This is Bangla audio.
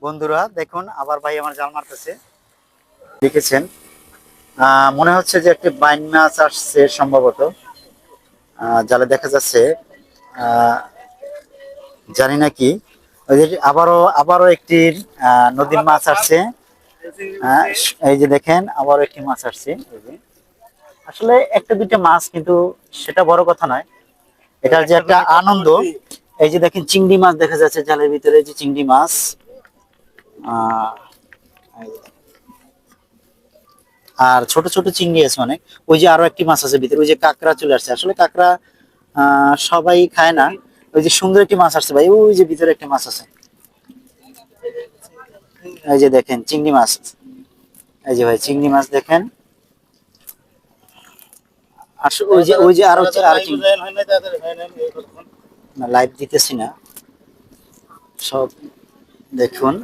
বন্ধুরা দেখুন আবার ভাই আমার জাল মারতেছে। দেখেছেন মনে হচ্ছে যে একটি বাইন মাছ আসছে সম্ভবত। জালে দেখা যাচ্ছে। আহ, জানি না কি। ওই যে আবারও আবারও একটি নদীর মাছ আসছে। আহ, এই যে দেখেন আবারও একটি মাছ আসছে। এই যে আসলে একটা দুইটা মাছ, কিন্তু সেটা বড় কথা নয়। এটার যে একটা আনন্দ। এই যে দেখেন চিংড়ি মাছ দেখা যাচ্ছে জালের ভিতরে, যে চিংড়ি মাছ। আহ আর ছোট ছোট চিংড়ি আছে অনেক। ওই যে আরো একটি মাছ আছে ভিতরে, ওই যে কাঁকড়া চলে আসছে। আসলে কাঁকড়া সবাই খায় না। ওই যে সুন্দর একটি মাছ আসছে ভাই, ওই যে ভিতরে একটি মাছ আছে। এই যে দেখেন চিংড়ি মাছ। এই যে ভাই চিংড়ি মাছ দেখেন। আসলে ওই যে আরো না, লাইভ দিতেছি না সব। দেখুন